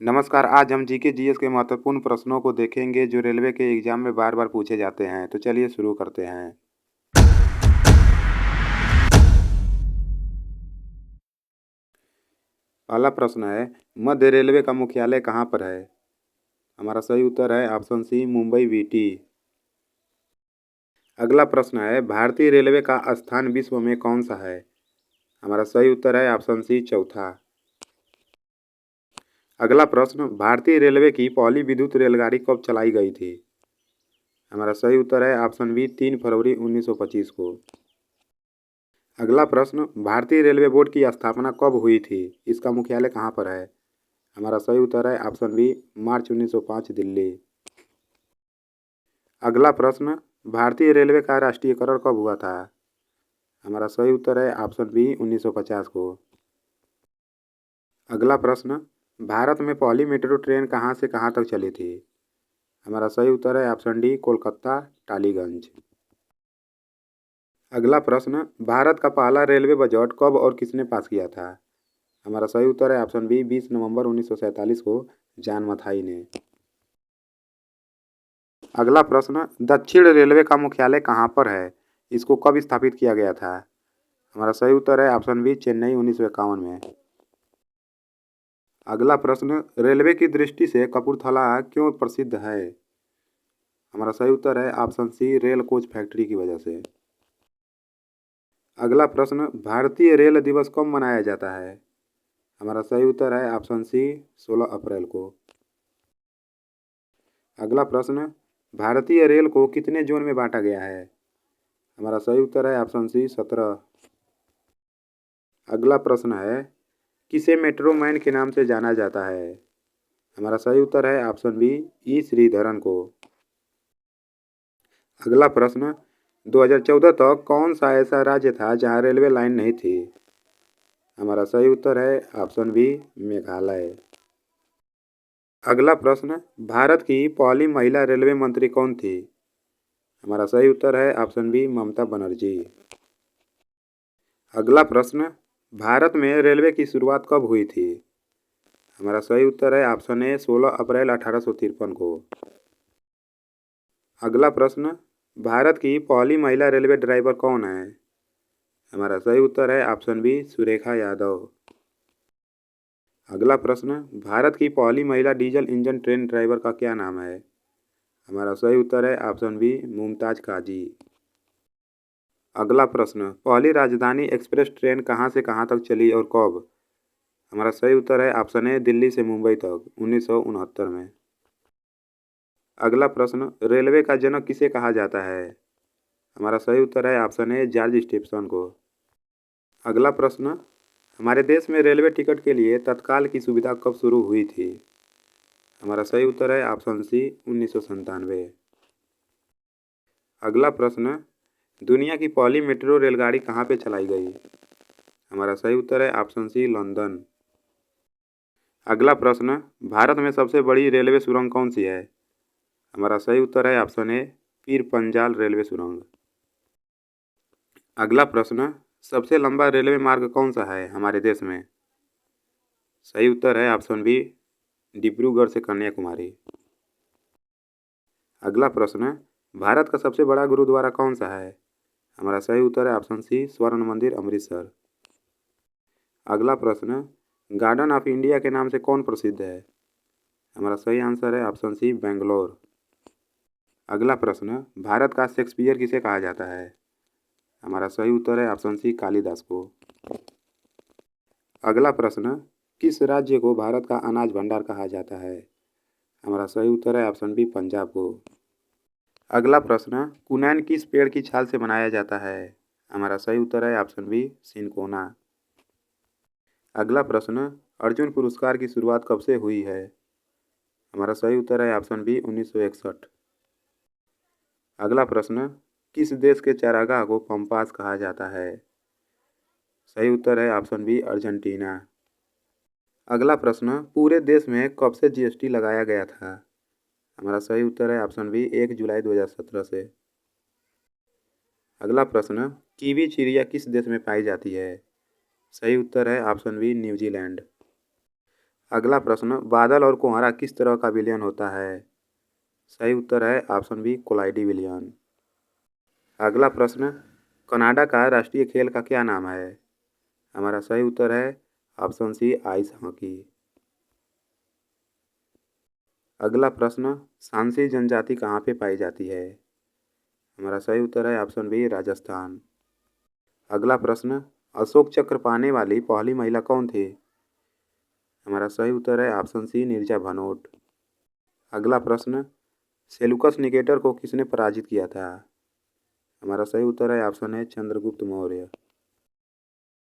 नमस्कार, आज हम जीके जीएस के महत्वपूर्ण प्रश्नों को देखेंगे जो रेलवे के एग्जाम में बार बार पूछे जाते हैं। तो चलिए शुरू करते हैं। पहला प्रश्न है, मध्य रेलवे का मुख्यालय कहाँ पर है? हमारा सही उत्तर है ऑप्शन सी, मुंबई वीटी। अगला प्रश्न है, भारतीय रेलवे का स्थान विश्व में कौन सा है? हमारा सही उत्तर है ऑप्शन सी, चौथा। अगला प्रश्न, भारतीय रेलवे की पहली विद्युत रेलगाड़ी कब चलाई गई थी? हमारा सही उत्तर है ऑप्शन बी, 3 फरवरी 1925 को। अगला प्रश्न, भारतीय रेलवे बोर्ड की स्थापना कब हुई थी? इसका मुख्यालय कहाँ पर है? हमारा सही उत्तर है ऑप्शन बी, मार्च 1905, दिल्ली। अगला प्रश्न, भारतीय रेलवे का राष्ट्रीयकरण कब हुआ था? हमारा सही उत्तर है ऑप्शन बी, 1950 को। अगला प्रश्न, भारत में पहली मेट्रो ट्रेन कहाँ से कहाँ तक चली थी? हमारा सही उत्तर है ऑप्शन डी, कोलकाता टालीगंज। अगला प्रश्न, भारत का पहला रेलवे बजट कब और किसने पास किया था? हमारा सही उत्तर है ऑप्शन बी, 20 नवंबर 1947 को जॉन मथाई ने। अगला प्रश्न, दक्षिण रेलवे का मुख्यालय कहाँ पर है? इसको कब स्थापित किया गया था? हमारा सही उत्तर है ऑप्शन बी, चेन्नई 1951 में। अगला प्रश्न, रेलवे की दृष्टि से कपूरथला क्यों प्रसिद्ध है? हमारा सही उत्तर है option C, rail coach factory की वजह से। अगला प्रश्न, भारतीय रेल दिवस कब मनाया जाता है? हमारा सही उत्तर है ऑप्शन सी, 16 अप्रैल को। अगला प्रश्न, भारतीय रेल को कितने जोन में बांटा गया है? हमारा सही उत्तर है ऑप्शन सी, 17। अगला प्रश्न है, किसे मेट्रो मैन के नाम से जाना जाता है? हमारा सही उत्तर है ऑप्शन बी, ई श्रीधरन को। अगला प्रश्न, 2014 तक कौन सा ऐसा राज्य था जहां रेलवे लाइन नहीं थी? हमारा सही उत्तर है ऑप्शन बी, मेघालय। अगला प्रश्न, भारत की पहली महिला रेलवे मंत्री कौन थी? हमारा सही उत्तर है ऑप्शन बी, ममता बनर्जी। अगला प्रश्न, भारत में रेलवे की शुरुआत कब हुई थी? हमारा सही उत्तर है ऑप्शन ए, 16 अप्रैल 1853 को। अगला प्रश्न, भारत की पहली महिला रेलवे ड्राइवर कौन है? हमारा सही उत्तर है ऑप्शन बी, सुरेखा यादव। अगला प्रश्न, भारत की पहली महिला डीजल इंजन ट्रेन ड्राइवर का क्या नाम है? हमारा सही उत्तर है ऑप्शन बी, मुमताज काजी। अगला प्रश्न, पहली राजधानी एक्सप्रेस ट्रेन कहाँ से कहाँ तक चली और कब? हमारा सही उत्तर है ऑप्शन ए, दिल्ली से मुंबई तक 1969 में। अगला प्रश्न, रेलवे का जनक किसे कहा जाता है? हमारा सही उत्तर है ऑप्शन ए, जॉर्ज स्टेफसन को। अगला प्रश्न, हमारे देश में रेलवे टिकट के लिए तत्काल की सुविधा कब शुरू हुई थी? हमारा सही उत्तर है ऑप्शन सी, 1997। अगला प्रश्न, दुनिया की पहली मेट्रो रेलगाड़ी कहाँ पे चलाई गई? हमारा सही उत्तर है ऑप्शन सी, लंदन। अगला प्रश्न, भारत में सबसे बड़ी रेलवे सुरंग कौन सी है? हमारा सही उत्तर है option A, Pir Panjal railway सुरंग। अगला प्रश्न, सबसे लंबा रेलवे मार्ग कौन सा है हमारे देश में? सही उत्तर है ऑप्शन बी, डिब्रूगढ़ से कन्याकुमारी। अगला प्रश्न, भारत का सबसे बड़ा गुरुद्वारा कौन सा है? हमारा सही उत्तर है ऑप्शन सी, स्वर्ण मंदिर अमृतसर। अगला प्रश्न, गार्डन ऑफ इंडिया के नाम से कौन प्रसिद्ध है? हमारा सही आंसर है ऑप्शन सी, बेंगलोर। अगला प्रश्न, भारत का शेक्सपियर किसे कहा जाता है? हमारा सही उत्तर है ऑप्शन सी, कालिदास को। अगला प्रश्न, किस राज्य को भारत का अनाज भंडार कहा जाता है? हमारा सही उत्तर है ऑप्शन बी, पंजाब को। अगला प्रश्न, कुनैन किस पेड़ की छाल से बनाया जाता है? हमारा सही उत्तर है ऑप्शन बी, सिनकोना। अगला प्रश्न, अर्जुन पुरस्कार की शुरुआत कब से हुई है? हमारा सही उत्तर है ऑप्शन बी, 1961। अगला प्रश्न, किस देश के चारागाह को पंपास कहा जाता है? सही उत्तर है ऑप्शन बी, अर्जेंटीना। अगला प्रश्न, पूरे देश में कब से जीएसटी लगाया गया था? हमारा सही उत्तर है ऑप्शन बी, 1 जुलाई 2017 से। अगला प्रश्न, कीवी चिड़िया किस देश में पाई जाती है? सही उत्तर है ऑप्शन बी, न्यूजीलैंड। अगला प्रश्न, बादल और कोहरा किस तरह का विलयन होता है? सही उत्तर है ऑप्शन बी, कोलाइडी विलयन। अगला प्रश्न, कनाडा का राष्ट्रीय खेल का क्या नाम है? हमारा सही उत्तर है ऑप्शन सी, आइस हॉकी। अगला प्रश्न, सांसी जनजाति कहाँ पे पाई जाती है? हमारा सही उत्तर है ऑप्शन बी, राजस्थान। अगला प्रश्न, अशोक चक्र पाने वाली पहली महिला कौन थी? हमारा सही उत्तर है ऑप्शन सी, नीरजा भनोट। अगला प्रश्न, सेलुकस निकेटर को किसने पराजित किया था? हमारा सही उत्तर है ऑप्शन है, चंद्रगुप्त मौर्य।